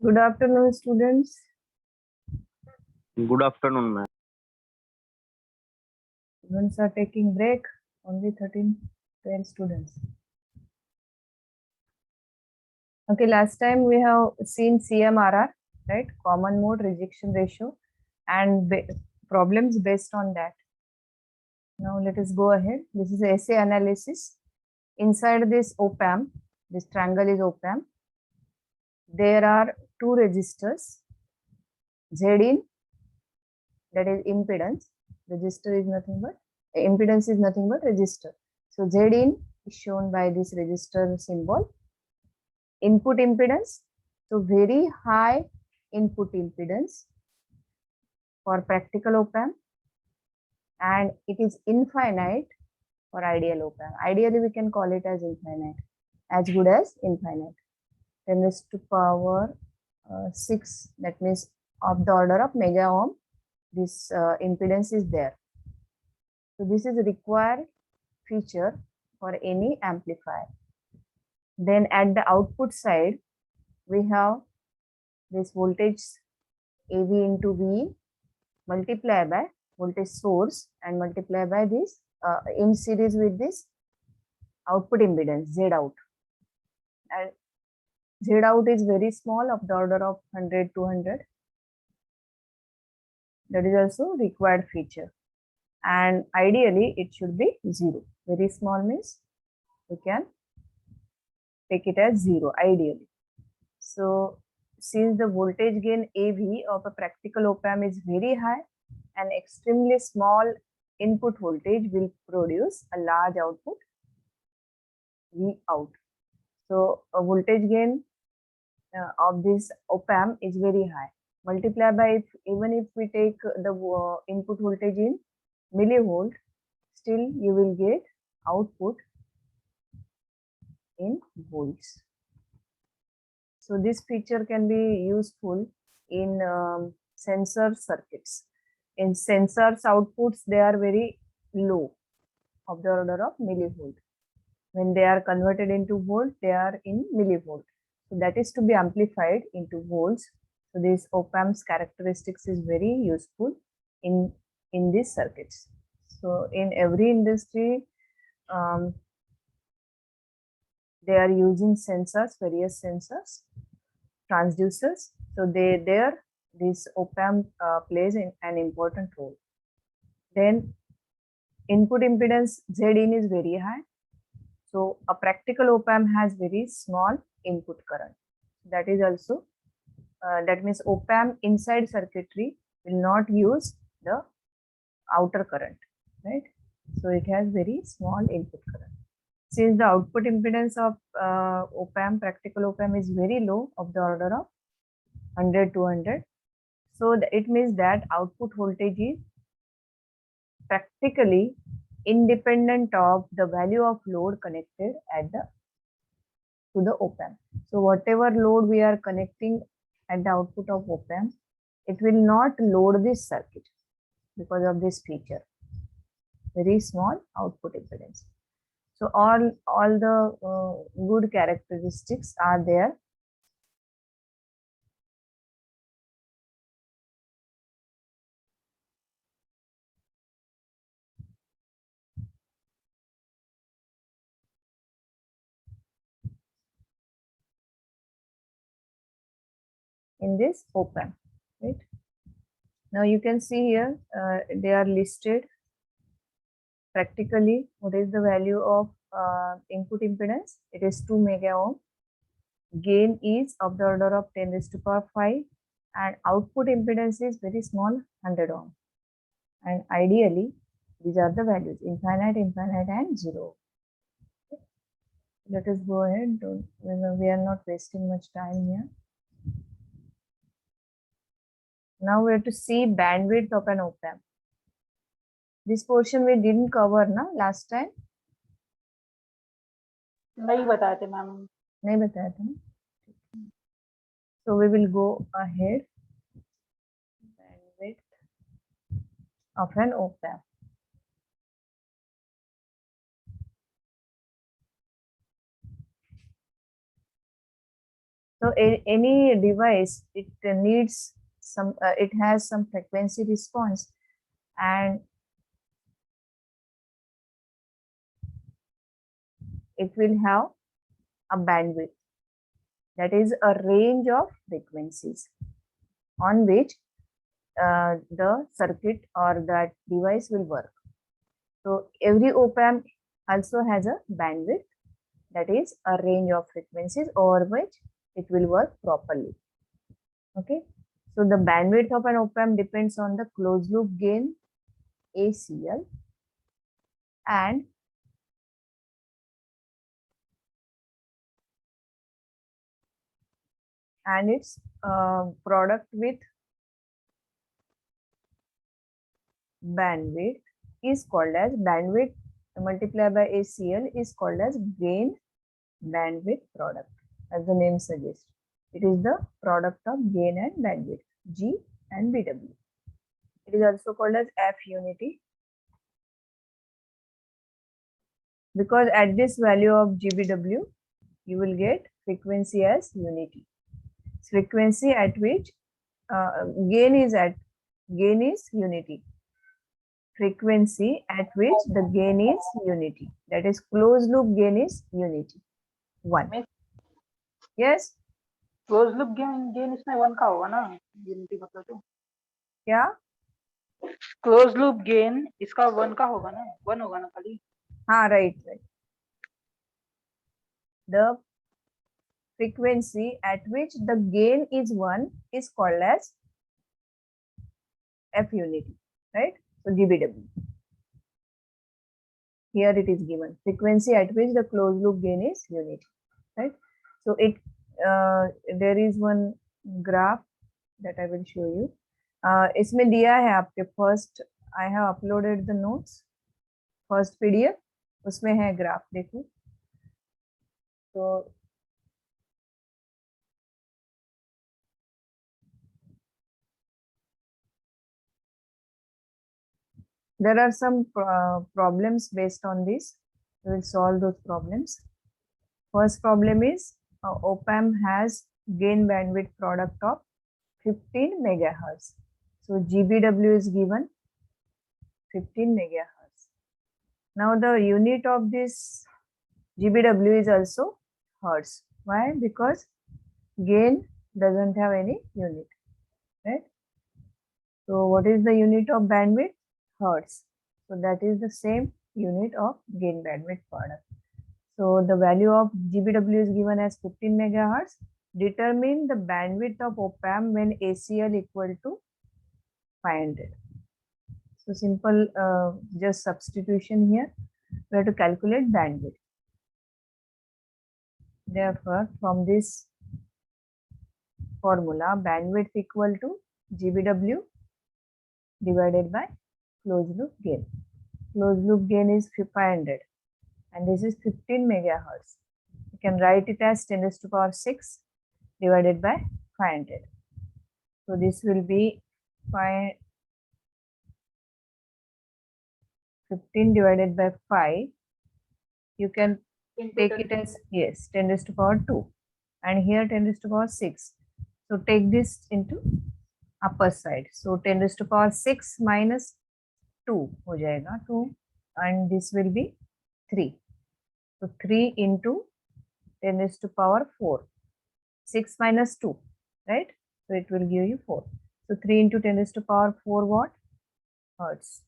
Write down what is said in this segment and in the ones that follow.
Good afternoon, students. Good afternoon, ma'am. Students are taking break. Only 12 students. Okay, last time we have seen CMRR, right? Common mode rejection ratio, and problems based on that. Now let us go ahead. This is essay analysis. Inside this op-amp, this triangle is op-amp. There are two resistors, Zin, that is impedance. Resistor is nothing but impedance is nothing but resistor. So Zin is shown by this resistor symbol. Input impedance, so very high input impedance for practical op-amp, and it is infinite for ideal op-amp. Ideally, we can call it as infinite, as good as infinite. 10 raised to power 6, that means of the order of mega ohm, this impedance is there. So this is a required feature for any amplifier. Then at the output side, we have this voltage AV into V multiplied by voltage source and multiplied by this in series with this output impedance Z out. And Z out is very small, of the order of 100, 200. That is also required feature. And ideally, it should be 0. Very small means we can take it as 0 ideally. So since the voltage gain AV of a practical op-amp is very high, an extremely small input voltage will produce a large output V out. So a voltage gain of this op-amp is very high. Multiply by, even if we take the input voltage in millivolt, still you will get output in volts. So this feature can be useful in sensor circuits. In sensors outputs, they are very low, of the order of millivolt. When they are converted into volt, they are in millivolt. So that is to be amplified into volts. So this op-amp's characteristics is very useful in these circuits. So in every industry, they are using sensors, various sensors, transducers. So this op-amp plays an important role. Then input impedance Zin is very high. So a practical op-amp has very small input current. That is also, that means op-amp inside circuitry will not use the outer current, right? So it has very small input current. Since the output impedance of op-amp, practical op-amp is very low, of the order of 100, 200. So it means that output voltage is practically independent of the value of load connected to the op-amp. So whatever load we are connecting at the output of op-amp, it will not load this circuit because of this feature, very small output impedance. So all the good characteristics are there. In this op-amp, right? Now you can see here they are listed practically. What is the value of input impedance? It is 2 mega ohm. Gain is of the order of 10 raised to power 5, and output impedance is very small, 100 ohm. And ideally, these are the values: infinite, infinite, and 0. Let us go ahead. We are not wasting much time here. Now we have to see bandwidth of an op-amp. This portion we didn't cover na last time. नहीं बताए थे ma'am. नहीं बताया था ना. So we will go ahead. Bandwidth of an op-amp. So So any device, it needs some, it has some frequency response, and it will have a bandwidth, that is a range of frequencies on which the circuit or that device will work. So every op-amp also has a bandwidth, that is a range of frequencies over which it will work properly. Okay, so the bandwidth of an op-amp depends on the closed loop gain ACL and its product with bandwidth is called as bandwidth multiplied by ACL is called as gain bandwidth product, as the name suggests. It is the product of gain and bandwidth, G and BW. It is also called as F unity, because at this value of GBW, you will get frequency as unity. Frequency at which gain is unity. Frequency at which the gain is unity, that is closed loop gain is unity 1. Yes, close loop gain इसमें 1 का होगा ना, unity मतलब तो क्या close loop gain इसका 1 का होगा ना, 1 होगा ना खाली. हाँ, right. The frequency at which the gain is 1 is called as F unity, right? So GBW. Here it is given frequency at which the closed loop gain is unity, right? So it there is one graph that I will show you. इसमें दिया है आपके first, I have uploaded the notes, first PDF, उसमें है graph, देखो. So there are some problems based on this. We will solve those problems. First problem is op-amp has gain bandwidth product of 15 megahertz. So GBW is given 15 megahertz. Now the unit of this GBW is also hertz. Why? Because gain doesn't have any unit, right? So what is the unit of bandwidth? Hertz. So that is the same unit of gain bandwidth product. So the value of GBW is given as 15 megahertz. Determine the bandwidth of op-amp when ACL equal to 500. So simple, just substitution here. We have to calculate bandwidth. Therefore, from this formula, bandwidth equal to GBW divided by closed loop gain. Closed loop gain is 500 and this is 15 megahertz. You can write it as 10 raised to power 6 divided by 500. So this will be 15 divided by 5. You can take it as, yes, 10 raised to power 2 and here 10 raised to power 6. So take this into upper side. So 10 raised to power 6 minus 2 हो जाएगा 2 and this will be 3. So 3 into 10 raised to power 4. 6 minus 2, right? So it will give you 4. So 3 into 10 raised to power 4 what? Hertz.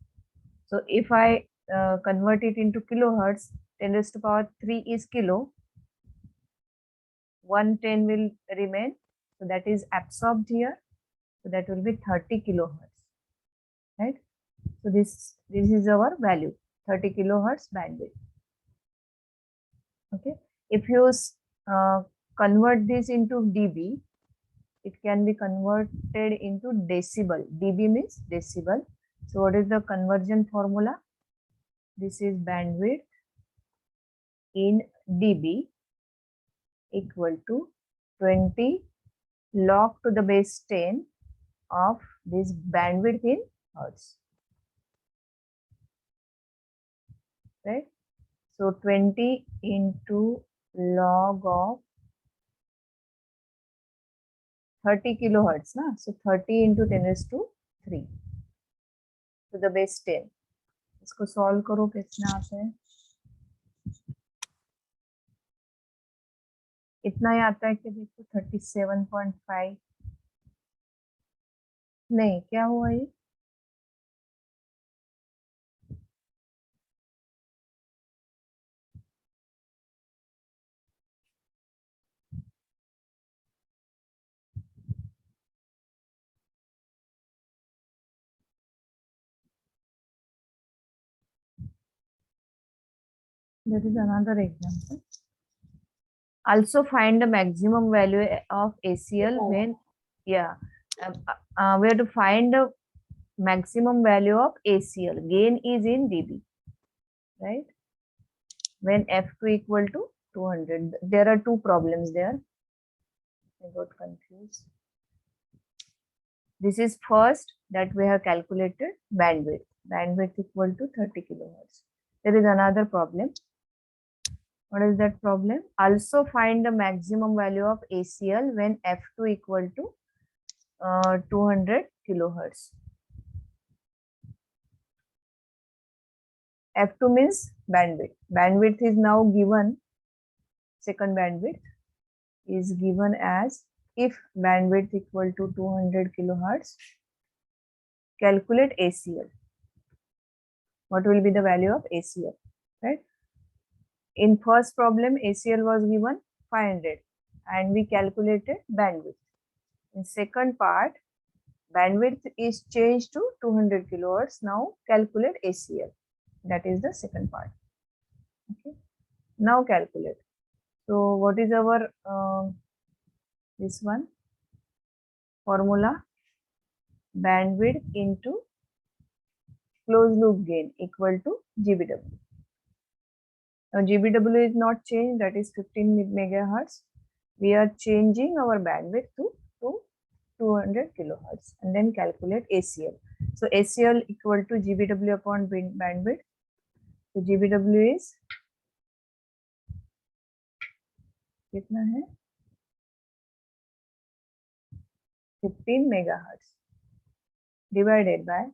So if I convert it into kilohertz, 10 raised to power 3 is kilo. 110 will remain. So that is absorbed here. So that will be 30 kilohertz, right? So this is our value, 30 kilohertz bandwidth. Okay. If you convert this into dB, it can be converted into decibel. dB means decibel. So what is the conversion formula? This is bandwidth in dB equal to 20 log to the base 10 of this bandwidth in hertz, right? So 20 into log of 30 kilohertz na, so 30 into 10 raised to 3 to the base 10. इसको solve करो, कितना आता है, इतना ही आता है कि देखो 37.5, नहीं क्या हुआ ये, that is another example. Also find the maximum value of ACL when, yeah, we have to find the maximum value of ACL. Gain is in dB, right? When F2 equal to 200. There are two problems there. I got confused. This is first that we have calculated bandwidth. Bandwidth equal to 30 kilohertz. There is another problem. What is that problem? Also find the maximum value of ACL when F2 equal to 200 kilohertz. F2 means bandwidth. Bandwidth is now given, second bandwidth is given as, if bandwidth equal to 200 kilohertz, calculate ACL. What will be the value of ACL, right? In first problem, ACL was given 500 and we calculated bandwidth. In second part, bandwidth is changed to 200 kilohertz. Now calculate ACL. That is the second part. Okay. Now calculate. So what is our this one formula? Bandwidth into closed loop gain equal to GBW. Now GBW is not changed, that is 15 megahertz. We are changing our bandwidth to 200 kilohertz and then calculate ACL. So ACL equal to GBW upon bandwidth. So GBW is कितना है 15 megahertz divided by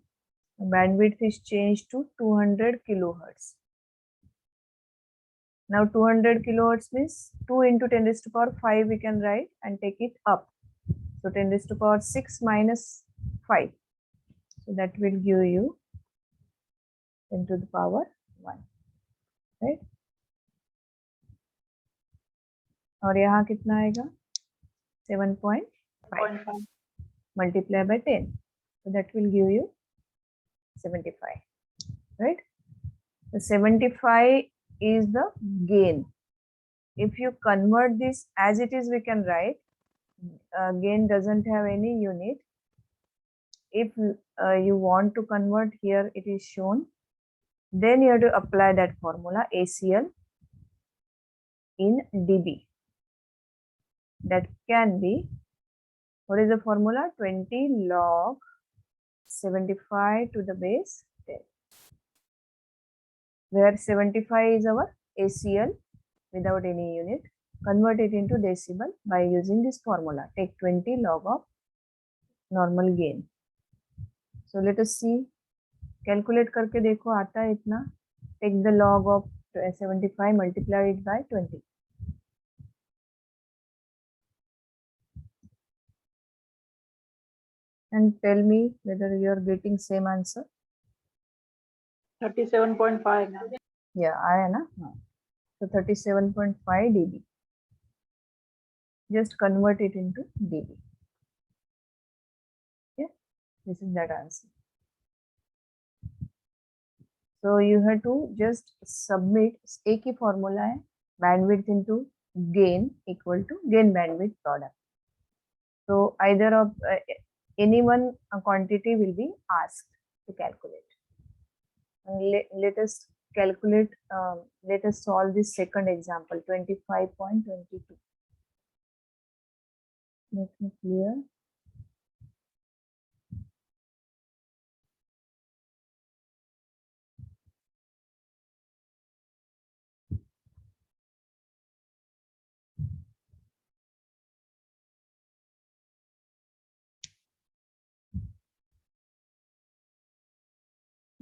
bandwidth is changed to 200 kilohertz. Now 200 kilohertz means 2 into 10 raised to power 5 we can write and take it up. So 10 raised to power 6 minus 5. So that will give you 10 to the power 1. Right? और यहाँ कितना आएगा 7.5 multiply by 10. So that will give you 75. Right? The 75 is the gain. If you convert this as it is, we can write gain doesn't have any unit. If you want to convert, here it is shown, then you have to apply that formula ACL in dB. That can be, what is the formula? 20 log 75 to the base 10, where 75 is our ACL without any unit. Convert it into decibel by using this formula. Take 20 log of normal gain. So let us see. Calculate करके देखो आता है इतना. Take the log of 75, multiply it by 20. And tell me whether you are getting same answer. 37.5. Yeah, आया ना. So 37.5 dB. Just convert it into dB. Okay, this is that answer. So you have to just submit एक ही formula है, bandwidth into gain equal to gain bandwidth product. So either of any one quantity will be asked to calculate. And let us calculate. Let us solve this second example, 25.22. Make me clear.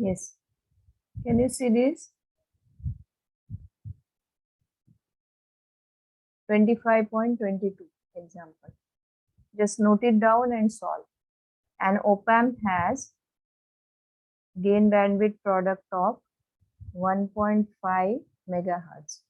Yes, can you see this? 25.22 example. Just note it down and solve. An op-amp has gain bandwidth product of 1.5 megahertz.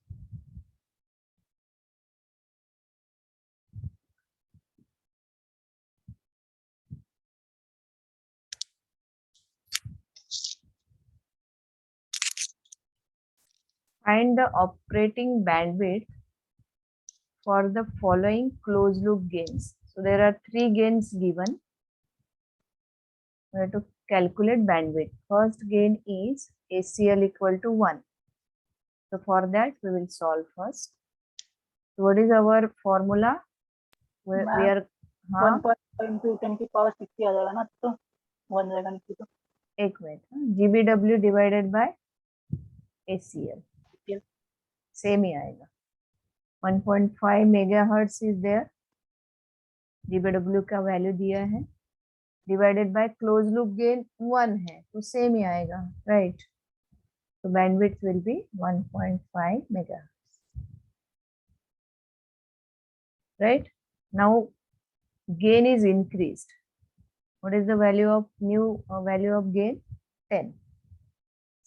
Find the operating bandwidth for the following closed loop gains. So there are 3 gains given. We have to calculate bandwidth. First gain is ACL equal to 1. So for that we will solve first. So what is our formula? We are 1.5 into 10 की power 60 आ जाएगा ना, तो 1 जाएगा नीचे तो. एक मिनट, GBW divided by ACL same ही आएगा. 1.5 मेगाहर्ट्ज इज देयर, GBW का वैल्यू दिया है, divided by close loop gain 1 है तो सेम ही आएगा, राइट. तो bandwidth will be 1.5 megahertz, right. Now gain is increased. What is the value of new value of gain? 10.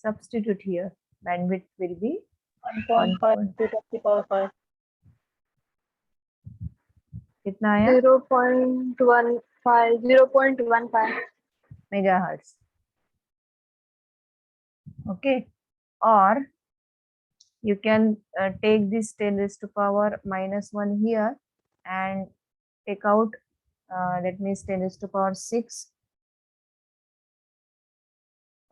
Substitute here. Bandwidth will be 1.5 into 10 की power 5. कितना आया? 0.15 megahertz. Okay, or you can take this 10 raised to power minus 1 here and take out that means 10 raised to power 6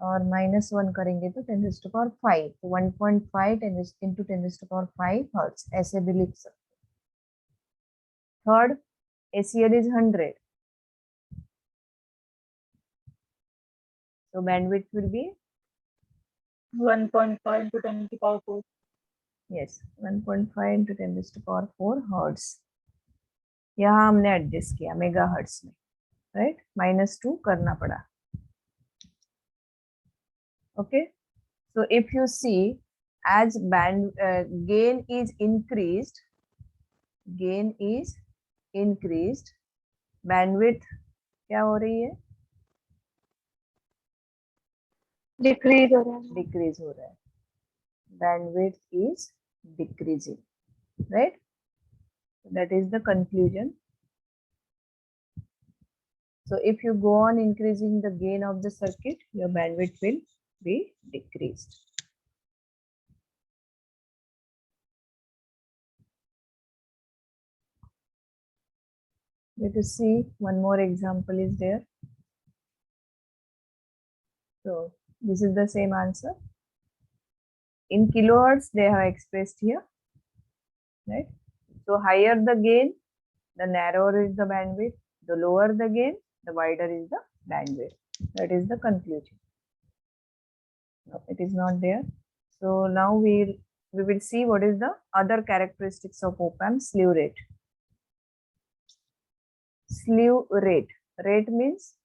और minus 1 करेंगे तो 10 raised to power 5. तो 1.5 10 into 10 raised to power 5 hertz ऐसे भी लिख सकते. Third, ACL is 100. So bandwidth will be 1.5 into 10 की power 4. yes 1.5 into 10 raised to power 4 hertz. यहाँ हमने एडजस्ट किया मेगा हर्ट्स में, राइट. -2 करना पड़ा. Okay, so if you see as band gain is increased, bandwidth क्या हो रही है? डिक्रीज हो रहा है. डिक्रीज हो रहा है. bandwidth is decreasing, right. That is the conclusion. So if you go on increasing the gain of the circuit, your bandwidth will be decreased. Let us see one more example is there. So this is the same answer. In kilohertz they have expressed here, right. So higher the gain, the narrower is the bandwidth. The lower the gain, the wider is the bandwidth. That is the conclusion. No, it is not there. So now we will see what is the other characteristics of op-amp. Slew rate. Slew rate. Rate means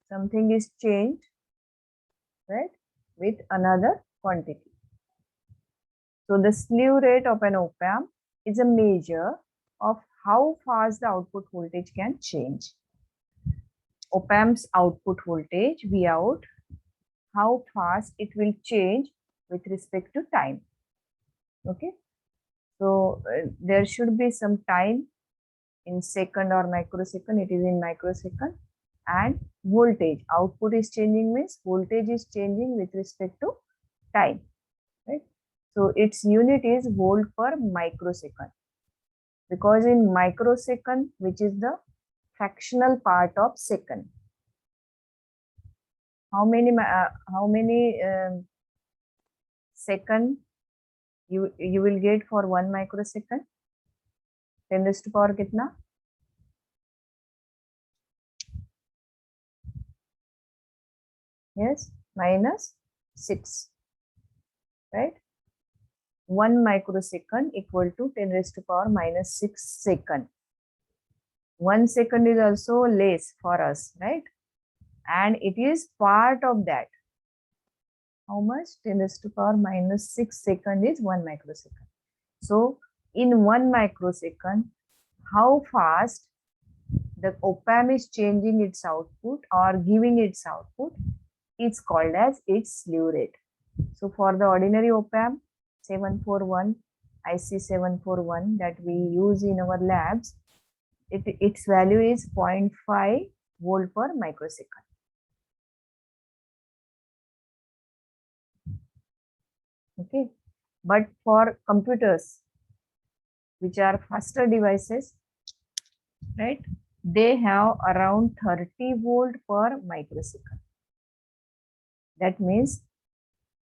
something is changed, right, with another quantity. So the slew rate of an op-amp is a measure of how fast the output voltage can change. Op-amp's output voltage, Vout, how fast it will change with respect to time. Okay, so there should be some time in second or microsecond. It is in microsecond. And voltage, output is changing means voltage is changing with respect to time, right. So its unit is volt per microsecond, because in microsecond, which is the fractional part of second, how many second you will get for 1 microsecond? 10 raised to power कितना? Yes, -6, right. 1 microsecond equal to 10 raised to power -6 second. 1 second is also less for us, right, and it is part of that. how much? 10 raised to power minus 6 second is 1 microsecond. So in 1 microsecond, how fast the op-amp is changing its output or giving its output is called as its slew rate. So for the ordinary op-amp 741, IC 741 that we use in our labs, its value is 0.5 volt per microsecond. Okay, but for computers which are faster devices, right, they have around 30 volt per microsecond. That means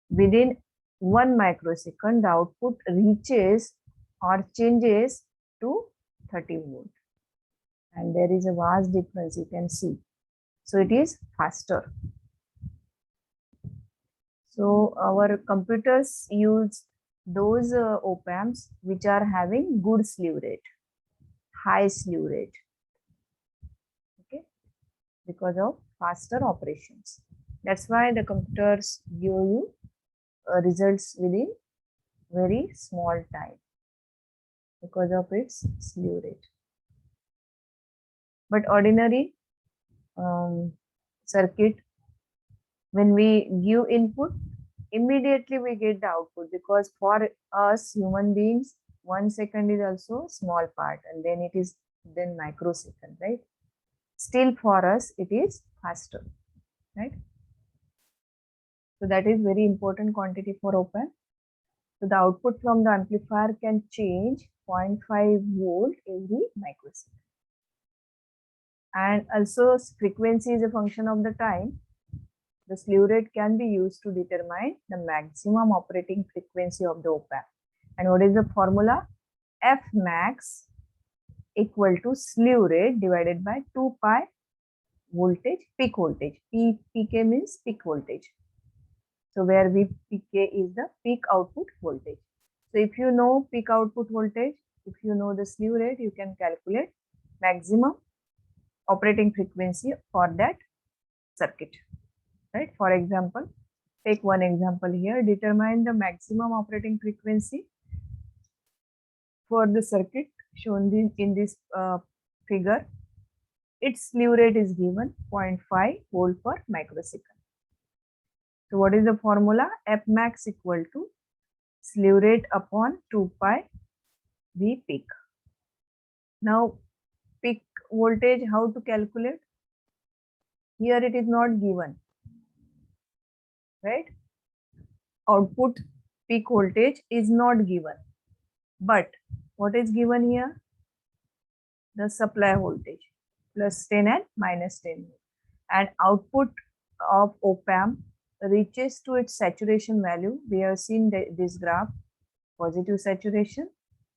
within 1 microsecond, the output reaches or changes to 30 volt. And there is a vast difference, you can see. So it is faster. So our computers use those op-amps which are having good slew rate, high slew rate, okay, because of faster operations. That's why the computers give you results within very small time because of its slew rate. But ordinary circuit, when we give input, immediately we get the output, because for us human beings 1 second is also small part, and then it is then microsecond, right? Still for us it is faster, right? So that is very important quantity for op-amp. So the output from the amplifier can change 0.5 volt every microsecond. And also frequency is a function of the time. The slew rate can be used to determine the maximum operating frequency of the op-amp. And what is the formula? F max equal to slew rate divided by 2 pi voltage, peak voltage. PK means peak voltage. So where VPK is the peak output voltage. So if you know peak output voltage, if you know the slew rate, you can calculate maximum operating frequency for that circuit, right? For example, take one example here. Determine the maximum operating frequency for the circuit shown in this figure. Its slew rate is given 0.5 volt per microsecond. So what is the formula? F max equal to slew rate upon 2 pi V peak. Now peak voltage, how to calculate? Here it is not given, right? Output peak voltage is not given, but what is given here? The supply voltage plus 10 and minus 10. And output of op-amp reaches to its saturation value. We have seen this graph, positive saturation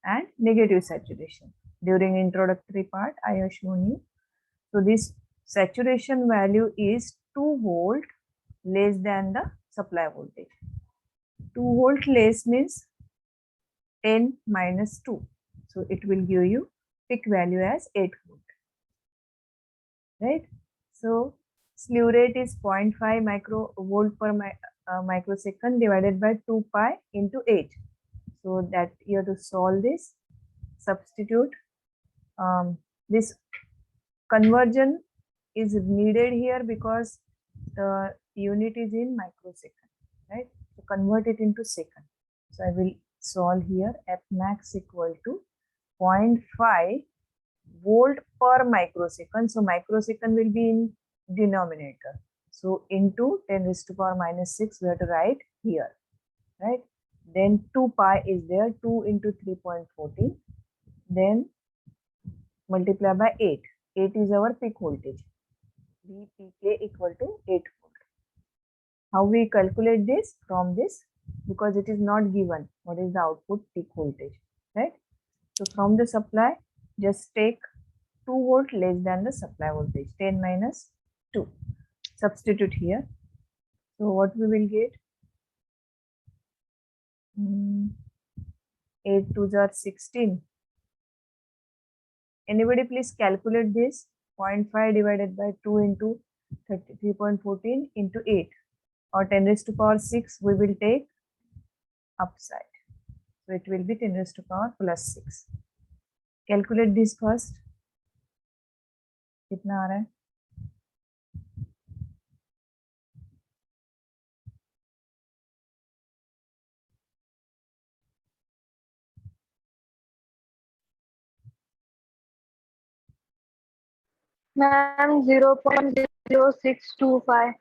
and negative saturation. During introductory part, I have shown you. So this saturation value is 2 volt less than the supply voltage. 2 volt less means 10 minus 2. So it will give you peak value as 8 volt. Right? So slew rate is 0.5 microvolt per microsecond divided by 2 pi into 8. So that you have to solve this, substitute. This conversion is needed here because the unit is in microsecond, right? So convert it into second. So I will solve here. F max equal to 0.5 volt per microsecond. So microsecond will be in denominator. So into 10 raised to power minus 6 we have to write here, right? Then 2 pi is there, 2 into 3.14. Then multiply by 8. 8 is our peak voltage. VPK equal to 8 volt. How we calculate this? From this, because it is not given what is the output peak voltage, right? So from the supply, just take 2 volt less than the supply voltage, 10 minus 2. Substitute here. So what we will get? 8 2s are 16. Anybody please calculate this? 0.5 divided by 2 into 3.14 into 8. or 10 raised to power 6 we will take upside. So it will be 10 raised to power plus 6. Calculate this first. कितना आ रहा है? Ma'am, 0.0625.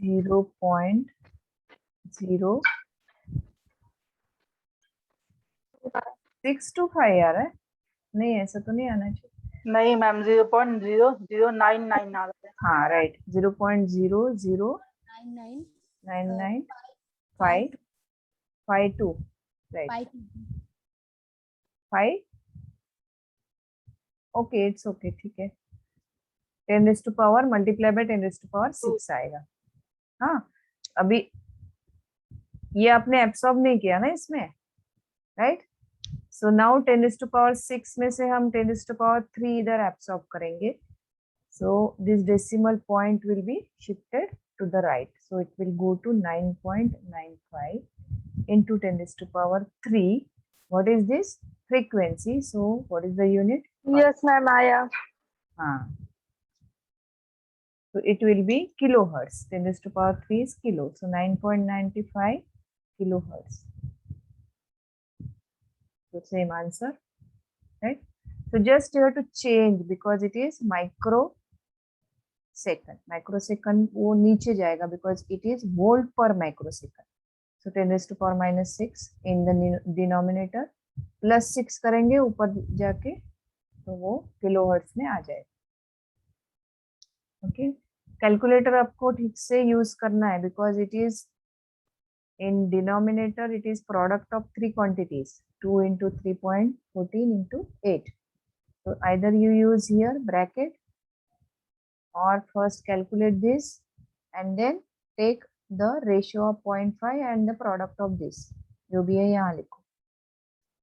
0.0625 आ रहा है? नहीं, ऐसा तो नहीं आना चाहिए. नहीं मैम 0.0099 आ रहा है. हाँ right, 0.0099552 right. 5. Okay, it's okay, ठीक है. 10 raised to power multiply by 10 raised to power 6 आएगा. हाँ, अभी ये आपने एब्सॉर्ब नहीं किया ना इसमें, right. So now 10 raised to power 6 में से हम 10 raised to power 3 इधर एब्सॉर्ब करेंगे. So this decimal point will be shifted to the right. So it will go to 9.95 into 10 raised to power 3. What is this? Frequency. So what is the unit? Yes, ma'am, Aya. So it will be kilohertz. 10 raised to power 3 is kilo. So 9.95 kilohertz. So same answer, right? So just you have to change because it is microsecond. Microsecond वो नीचे जाएगा because it is volt per microsecond. So 10 raised to power minus 6 in the denominator, plus 6 करेंगे ऊपर जाके तो वो kilohertz में आ जाएगा. ओके, कैलकुलेटर आपको ठीक से यूज करना है because it is in denominator it is product of 3 quantities, 2 into 3.14 into 8. So either you use here bracket or first calculate this and then take the ratio of 0.5 and the product of this. जो भी है यहाँ लिखो.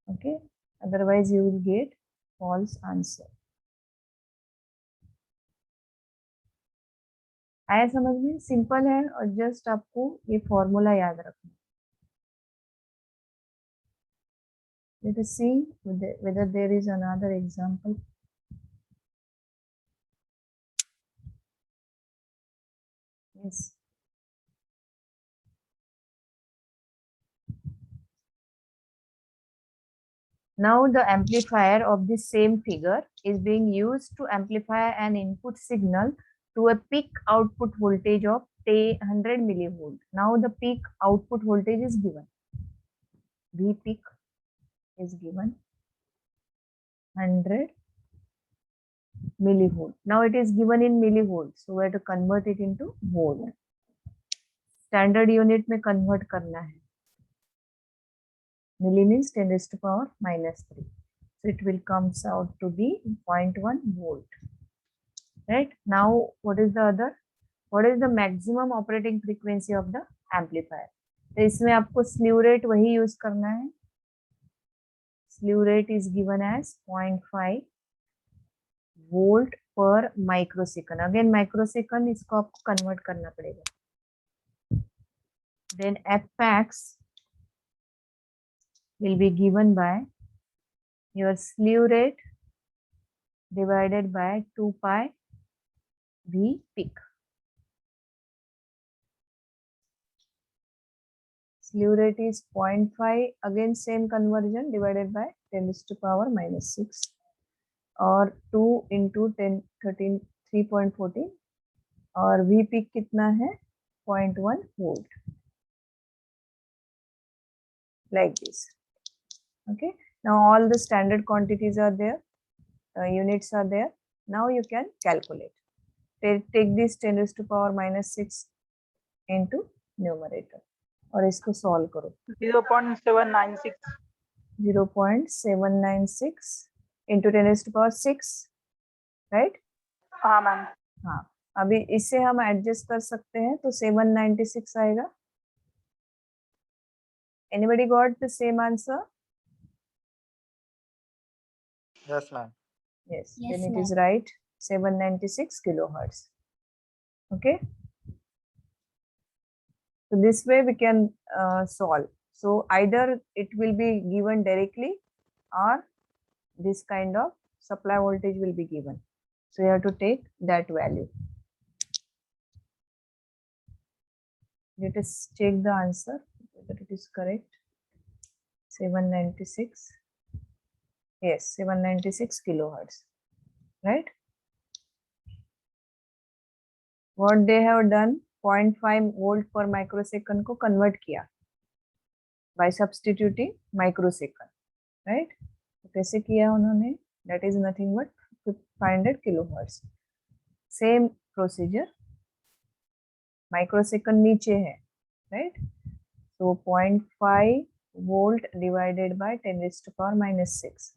Okay, otherwise you will get false answer. आया समझ में? Simple है और जस्ट आपको ये फॉर्मूला याद रखना. Let us see whether there is another example. Yes. Now the amplifier of the same figure is being used to amplify an input signal to a peak output voltage of 100 millivolt. Now the peak output voltage is given. V peak is given 100 millivolt. Now it is given in millivolts, so we have to convert it into volt. Standard unit में convert करना है. Milli means 10 raised to power minus 3. So it will comes out to be 0.1 volt. Right? Now what is the other? What is the maximum operating frequency of the amplifier? तो इसमें आपको slew rate वही use करना है. Slew rate is given as 0.5 volt per microsecond. Again microsecond इसको आपको convert करना पड़ेगा. Then fmax will be given by your slew rate divided by 2 pi V peak. Slew rate is 0.5, again same conversion, divided by 10 raised to power minus 6 or 2 into 10 13 3.14 और V peak कितना है 0.1 volt, like this. Okay, now all the standard quantities are there, units are there. Now you can calculate. Take this 10 raised to power minus 6 into numerator और इसको solve करो. 0.796. 0.796 into 10 raised to power 6, right? हाँ ma'am. हाँ, अभी इसे हम adjust कर सकते हैं तो 796 आएगा. Anybody got the same answer? Yes, ma'am. Yes, then it is right. 796 kilohertz. Okay. So this way we can solve. So either it will be given directly or this kind of supply voltage will be given. So you have to take that value. Let us check the answer whether it is correct. 796. Yes, 796 kilohertz, right? What they have done, 0.5 volt per microsecond को convert किया by substituting microsecond, right? तो कैसे किया उन्होंने? That is nothing but 500 kilohertz. Same procedure. Microsecond नीचे है, right? So 0.5 volt divided by 10 raised to power minus 6.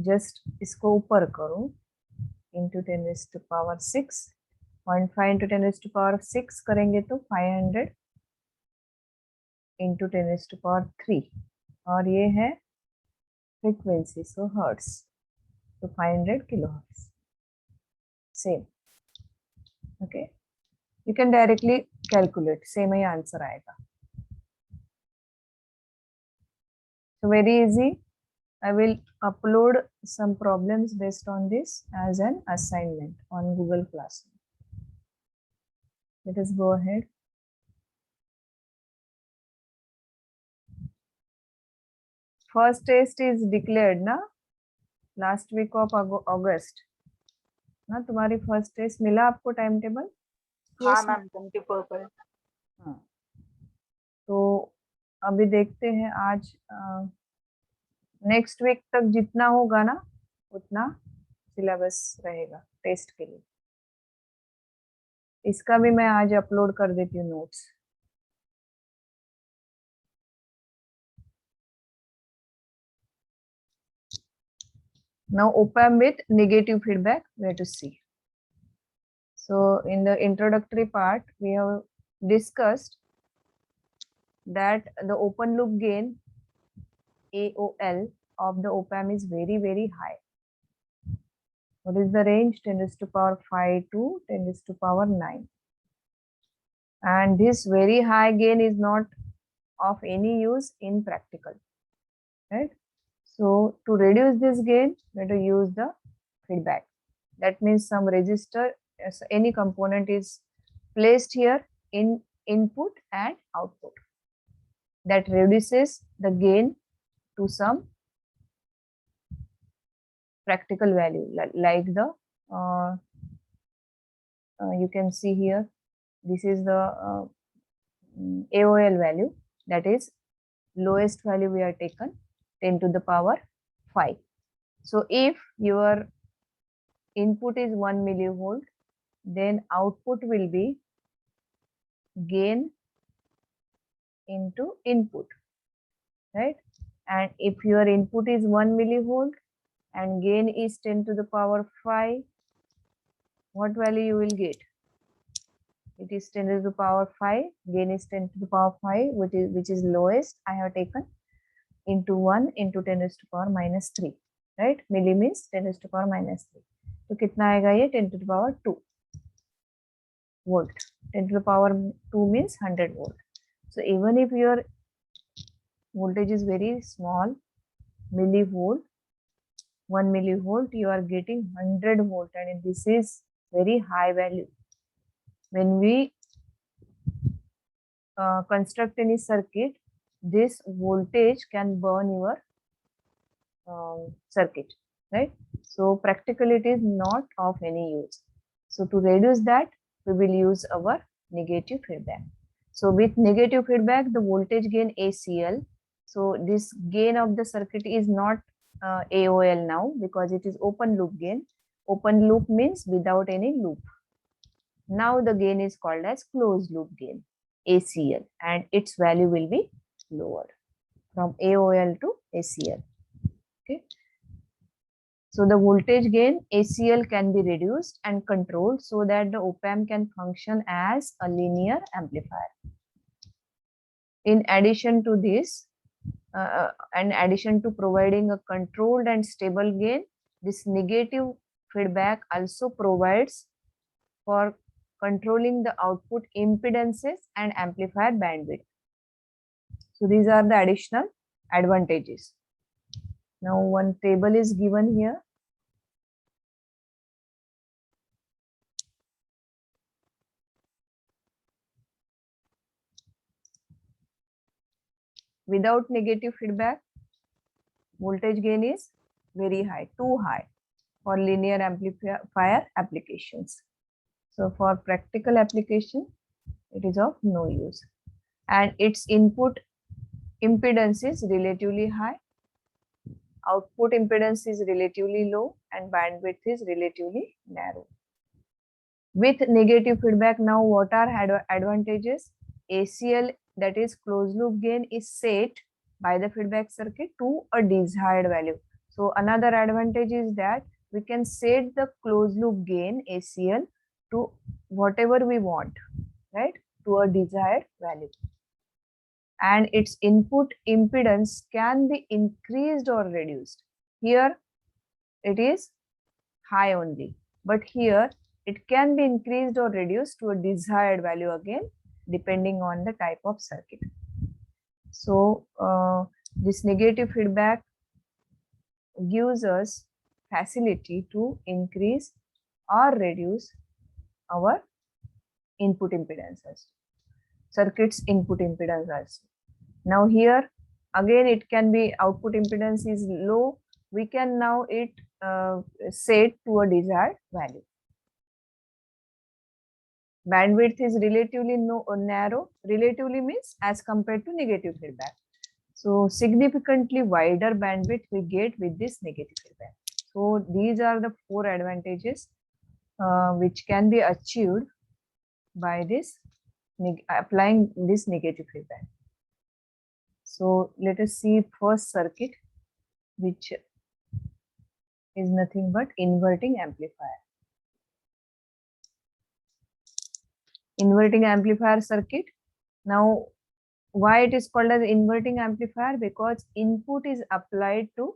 Just इसको ऊपर करो into 10 raised to power 6. 0.5 into 10 raised to power 6 करेंगे तो 500 into 10 raised to power 3 और ये है frequency, so hertz, तो 500 kilohertz. Same. Okay, you can directly calculate, same he answer आएगा. So very easy. I will upload some problems based on this as an assignment on Google Classroom. Let us go ahead. First test is declared ना last week of August ना. तुम्हारी first test मिला आपको time table? हाँ ma'am 24 पर. हाँ, तो अभी देखते हैं आज नेक्स्ट वीक तक जितना होगा ना उतना सिलेबस रहेगा टेस्ट के लिए. इसका भी मैं आज अपलोड कर देती हूँ notes. Now op-amp with negative feedback, we have to see. So in the introductory part, we have discussed that the open loop gain AOL of the op-amp is very, very high. What is the range? 10 raised to power 5 to 10 raised to power 9. And this very high gain is not of any use in practical, right? So to reduce this gain, we have to use the feedback. That means some resistor, any component is placed here in input and output. That reduces the gain to some practical value, like the you can see here. This is the AOL value, that is lowest value we are taken, 10 to the power 5. So if your input is 1 millivolt, then output will be gain into input, right? And if your input is 1 millivolt and gain is 10 to the power 5, what value you will get? It is 10 to the power 5, gain is 10 to the power 5, which is lowest I have taken, into 1 into 10 raised to power minus 3, right? Milli means 10 raised to power minus 3. तो कितना आएगा ये? 10 to the power 2 volt. 10 to the power 2 means 100 volt. So even if your voltage is very small, millivolt, 1 millivolt, you are getting 100 volt, and this is very high value. When we construct any circuit, this voltage can burn your circuit, right? So practically it is not of any use. So to reduce that, we will use our negative feedback. So with negative feedback, the voltage gain ACL. So this gain of the circuit is not AOL now, because it is open loop gain. Open loop means without any loop. Now the gain is called as closed loop gain, ACL, and its value will be lower from AOL to ACL. Okay. So the voltage gain ACL can be reduced and controlled so that the op-amp can function as a linear amplifier. In addition to this, in addition to providing a controlled and stable gain, this negative feedback also provides for controlling the output impedances and amplifier bandwidth. So these are the additional advantages. Now one table is given here. Without negative feedback, voltage gain is very high, too high for linear amplifier applications. So for practical application, it is of no use. And its input impedance is relatively high, output impedance is relatively low, and bandwidth is relatively narrow. With negative feedback, now what are advantages? ACL, that is closed loop gain, is set by the feedback circuit to a desired value. So another advantage is that we can set the closed loop gain ACL to whatever we want, right, to a desired value. And its input impedance can be increased or reduced. Here it is high only, but here it can be increased or reduced to a desired value, again depending on the type of circuit. So this negative feedback gives us facility to increase or reduce our input impedances, circuit's input impedance also. Now here again it can be output impedance is low, we can now it set to a desired value. Bandwidth is relatively narrow, relatively means as compared to negative feedback. So significantly wider bandwidth we get with this negative feedback. So these are the 4 advantages which can be achieved by this applying this negative feedback. So let us see first circuit, which is nothing but inverting amplifier. Inverting amplifier circuit. Now why it is called as inverting amplifier? Because input is applied to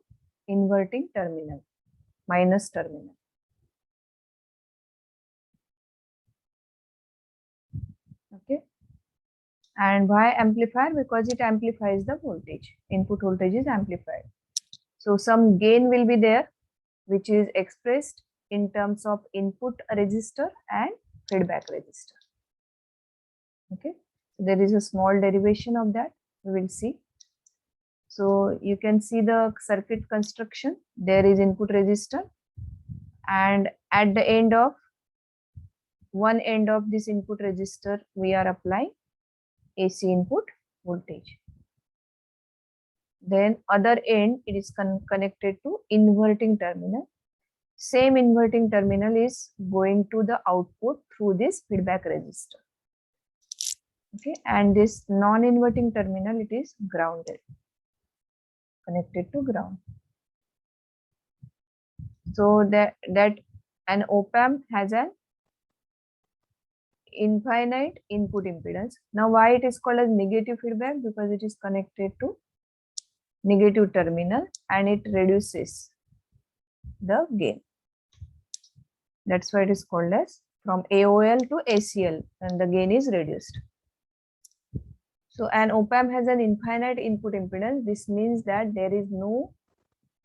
inverting terminal, minus terminal. Okay. And why amplifier? Because it amplifies the voltage. Input voltage is amplified. So some gain will be there, which is expressed in terms of input resistor and feedback resistor. Okay. So there is a small derivation of that, we will see. So you can see the circuit construction. There is input resistor, and at the end of one end of this input resistor, we are applying AC input voltage. Then other end, it is connected to inverting terminal. Same inverting terminal is going to the output through this feedback resistor. Okay, and this non-inverting terminal, it is grounded, connected to ground. So that an op-amp has an infinite input impedance. Now why it is called as negative feedback? Because it is connected to negative terminal and it reduces the gain. That's why it is called as from AOL to ACL, and the gain is reduced. So an op-amp has an infinite input impedance. This means that there is no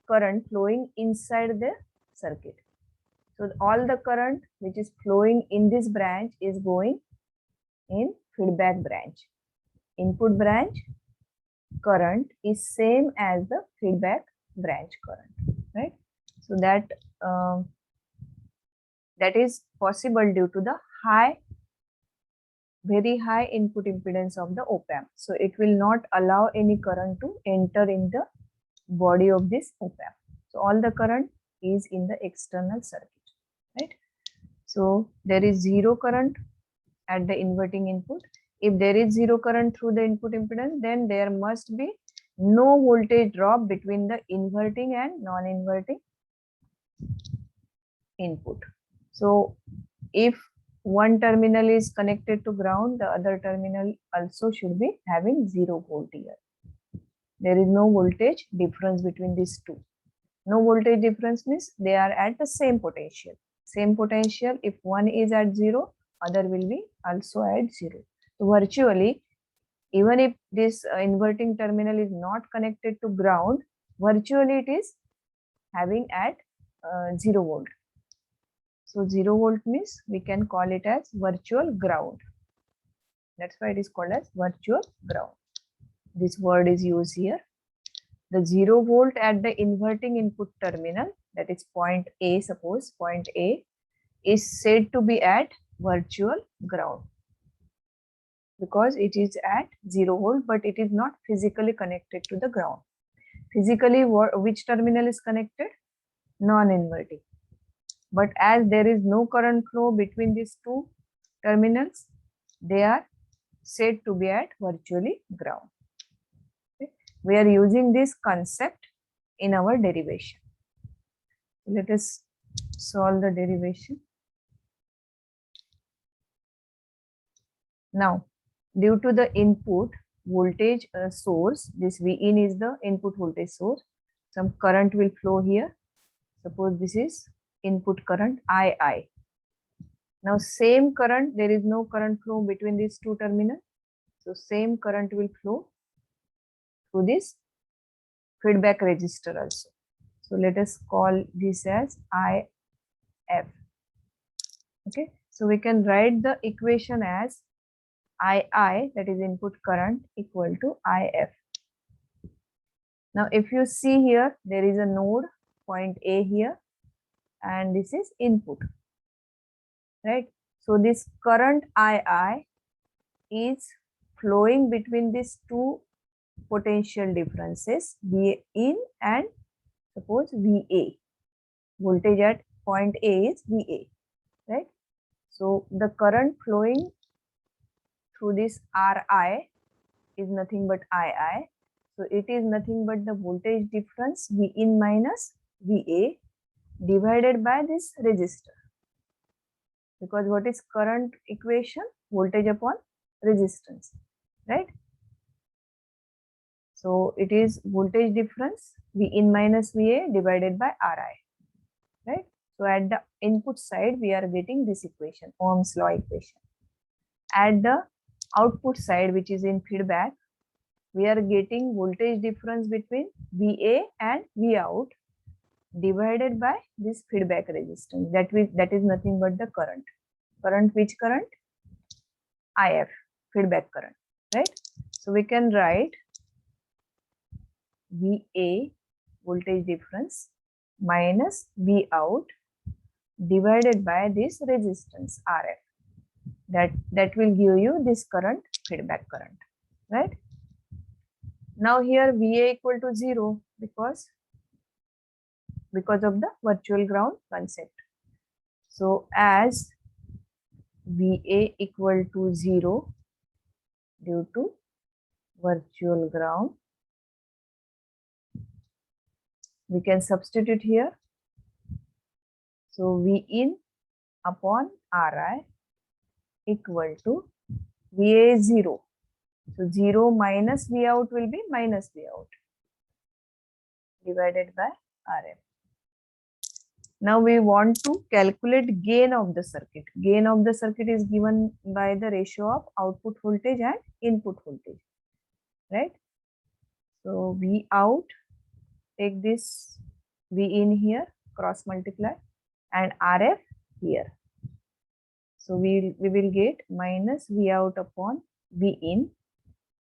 current flowing inside the circuit. So all the current which is flowing in this branch is going in feedback branch. Input branch current is same as the feedback branch current, right? So that that is possible due to the very high input impedance of the op-amp. So it will not allow any current to enter in the body of this op-amp. So all the current is in the external circuit, right? So there is zero current at the inverting input. If there is zero current through the input impedance, then there must be no voltage drop between the inverting and non-inverting input. So if one terminal is connected to ground, the other terminal also should be having 0 volt here. There is no voltage difference between these two. No voltage difference means they are at the same potential. Same potential, if one is at 0, other will be also at 0. So virtually, even if this inverting terminal is not connected to ground, virtually it is having at 0 volt. So 0 volt means we can call it as virtual ground. That's why it is called as virtual ground. This word is used here. The 0 volt at the inverting input terminal, that is point A, suppose point A is said to be at virtual ground because it is at 0 volt, but it is not physically connected to the ground. Physically, which terminal is connected? Non-inverting. But as there is no current flow between these two terminals, they are said to be at virtually ground. Okay. We are using this concept in our derivation. Let us solve the derivation. Now, due to the input voltage source, this Vin is the input voltage source, some current will flow here. Suppose this is input current II. Now same current, there is no current flow between these two terminals. So same current will flow through this feedback resistor also. So let us call this as IF. Okay, so we can write the equation as II, that is input current, equal to IF. Now if you see here, there is a node point A here and this is input, right? So this current II is flowing between these two potential differences, Vin and suppose VA. Voltage at point A is VA, right? So the current flowing through this Ri is nothing but II. So it is nothing but the voltage difference Vin minus VA divided by this resistor. Because what is current equation? Voltage upon resistance, right? So it is voltage difference Vin minus VA divided by Ri, right? So at the input side, we are getting this equation, Ohm's law equation. At the output side, which is in feedback, we are getting voltage difference between VA and Vout divided by this feedback resistance. That is nothing but the current. Current, which current? IF, feedback current, right? So we can write VA, voltage difference, minus Vout divided by this resistance RF. That will give you this current, feedback current, right? Now here VA equal to 0 because of the virtual ground concept. So as VA equal to 0 due to virtual ground, we can substitute here. So Vin upon Ri equal to VA is 0. So 0 minus Vout will be minus Vout divided by Rf. Now we want to calculate gain of the circuit. Gain of the circuit is given by the ratio of output voltage and input voltage, right? So Vout, take this Vin here, cross multiply, and Rf here. So we will get minus Vout upon Vin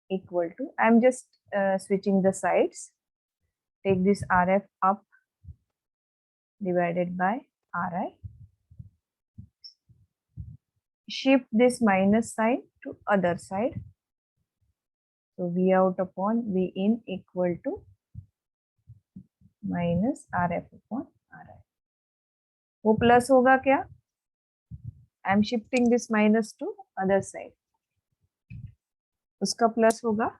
equal to, I am just switching the sides. Take this Rf up divided by Ri. Shift this minus sign to other side. So Vout upon Vin equal to minus Rf upon Ri. वो plus होगा क्या? I am shifting this minus to other side. उसका plus होगा.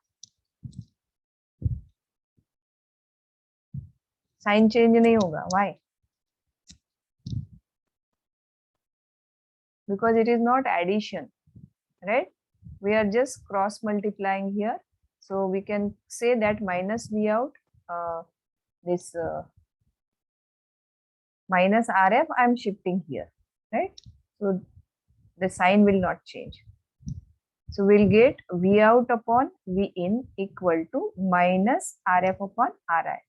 Sign change नहीं होगा. Why? Because it is not addition, right? We are just cross multiplying here. So we can say that minus Vout, this minus Rf, I am shifting here, right? So the sign will not change. So we'll get V out upon V in equal to minus RF upon RI.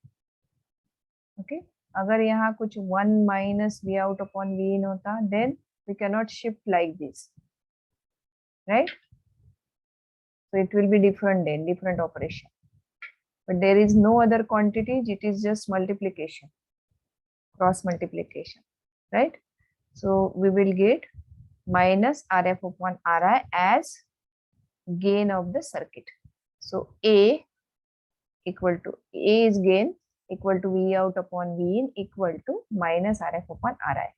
Okay. अगर यहाँ कुछ 1 minus V out upon V in होता, then we cannot shift like this, right? So it will be different then, different operation. But there is no other quantity, it is just multiplication, cross multiplication, right? So we will get minus RF upon RI as gain of the circuit. So A is gain equal to V out upon V in equal to minus RF upon RI.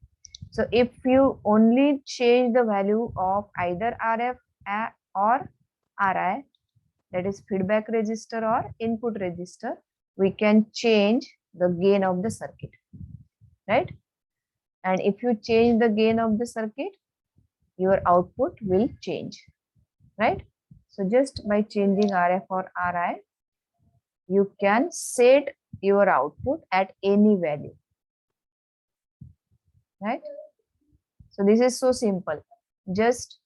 So if you only change the value of either RF or RI, that is feedback resistor or input resistor, we can change the gain of the circuit, right? And if you change the gain of the circuit, your output will change, right? So just by changing RF or RI, you can set your output at any value, right? So this is so simple. Just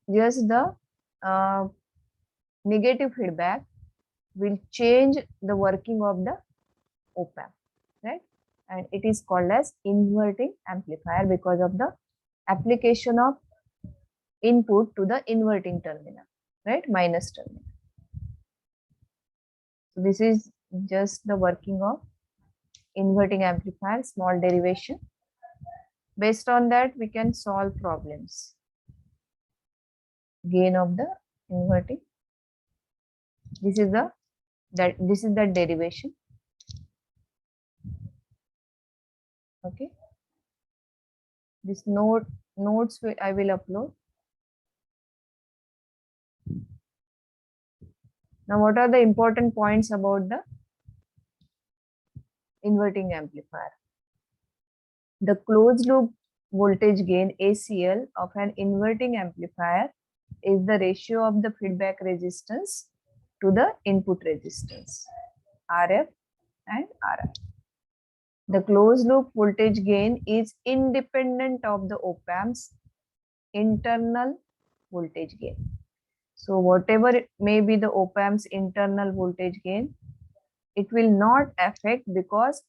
the negative feedback will change the working of the op-amp, right? And it is called as inverting amplifier because of the application of input to the inverting terminal, right? Minus terminal. So this is just the working of inverting amplifier, small derivation. Based on that, we can solve problems. Gain of the inverting. This is the derivation. Okay. This notes I will upload. Now, what are the important points about the inverting amplifier? The closed loop voltage gain ACL of an inverting amplifier is the ratio of the feedback resistance to the input resistance, RF and RI. The closed loop voltage gain is independent of the op-amp's internal voltage gain. So whatever it may be the op-amp's internal voltage gain, it will not affect because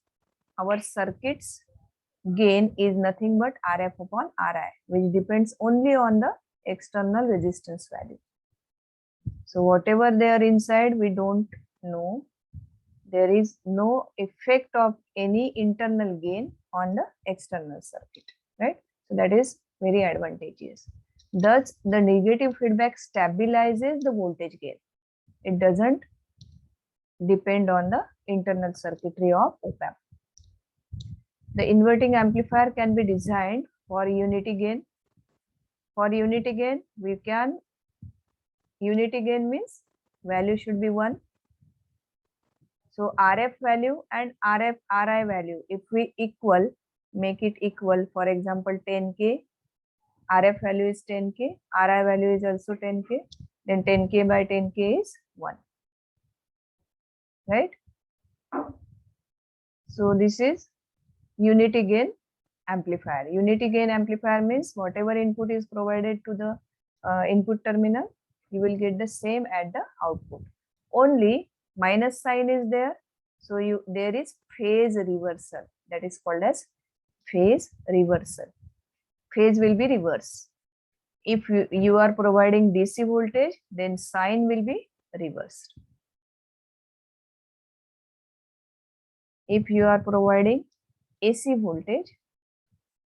our circuit's gain is nothing but RF upon RI, which depends only on the external resistance value. So whatever they are inside, we don't know. There is no effect of any internal gain on the external circuit, right? So that is very advantageous. Thus, the negative feedback stabilizes the voltage gain. It doesn't depend on the internal circuitry of op-amp. The inverting amplifier can be designed for unity gain. For unity gain, unity gain means value should be 1. So RF value and RI value, if we make it equal, for example, 10K, RF value is 10K, RI value is also 10K, then 10K by 10K is 1, right? So this is unity gain amplifier. Unity gain amplifier means whatever input is provided to the input terminal, you will get the same at the output. Only minus sign is there, so there is phase reversal, that is called as phase reversal. Phase will be reverse. If you are providing DC voltage, then sign will be reversed. If you are providing AC voltage,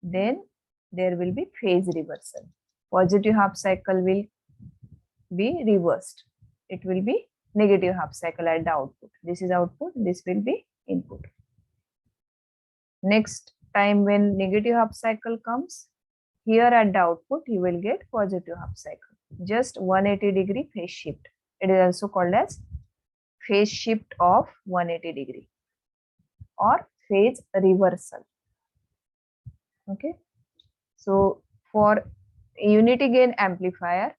then there will be phase reversal. Positive half cycle will be reversed. It will be negative half cycle at the output. This is output, this will be input. Next time when negative half cycle comes, here at the output you will get positive half cycle. Just 180-degree phase shift. It is also called as phase shift of 180-degree or phase reversal. Okay. So for unity gain amplifier,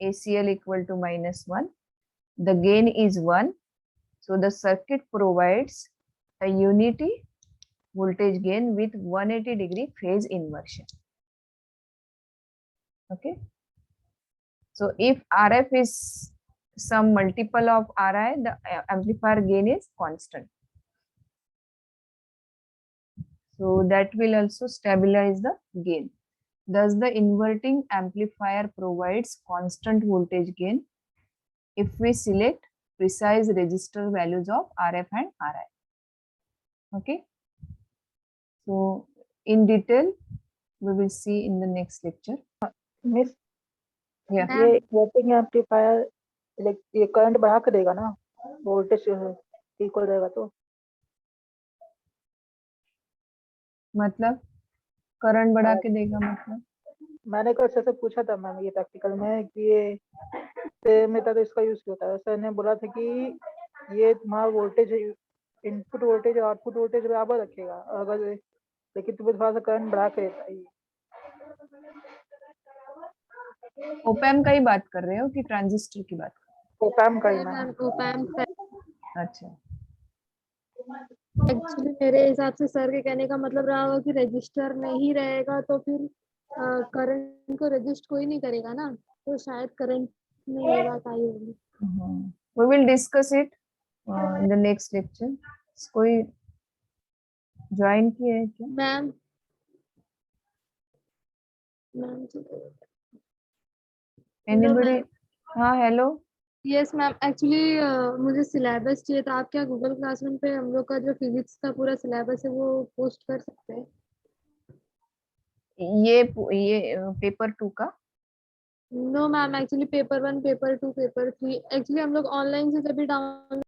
ACL equal to -1, the gain is 1. So the circuit provides a unity voltage gain with 180-degree phase inversion. Okay. So if RF is some multiple of Ri, the amplifier gain is constant. So that will also stabilize the gain. Thus, the inverting amplifier provides constant voltage gain if we select precise resistor values of RF and Ri. Okay. So in detail, we will see in the next lecture. Miss Yeah. ये inverting amplifier ये current बढ़ा के देगा ना, voltage equal रहेगा तो मतलब current बढ़ा के देगा मतलब मैंने कल सर से पूछा था मैम ये प्रैक्टिकल में कि ये सेम मेथड इसका यूज होता है। सर ने बोला था कि ये तुम्हारा वोल्टेज इनपुट वोल्टेज और आउटपुट वोल्टेज बराबर रखेगा, अगर लेकिन तुम्हें थोड़ा सा करंट बढ़ा के देता है। ओपैम का ही बात कर रहे हो कि ट्रांजिस्टर की बात कर ओपैम का ही मैम। मैम ओपैम्प रहे हो? अच्छा, एक्चुअली मेरे हिसाब से सर के कहने का मतलब रहा होगा कि रजिस्टर नहीं रहेगा तो फिर करंट को रजिस्ट कोई नहीं करेगा ना, तो शायद करंट में ये बात आई होगी। we will discuss it in the next lecture. कोई ज्वाइन किया है क्या? Ma'am ma'am Anybody? हाँ, हेलो. यस मैम, एक्चुअली मुझे सिलेबस चाहिए था। आप क्या गूगल क्लासरूम पे हम लोग का जो फिजिक्स का पूरा सिलेबस है वो पोस्ट कर सकते हैं? ये पेपर 2 का no ma'am, actually paper 1, paper 2, paper 3 actually हम लोग ऑनलाइन से जब भी डाउनलोड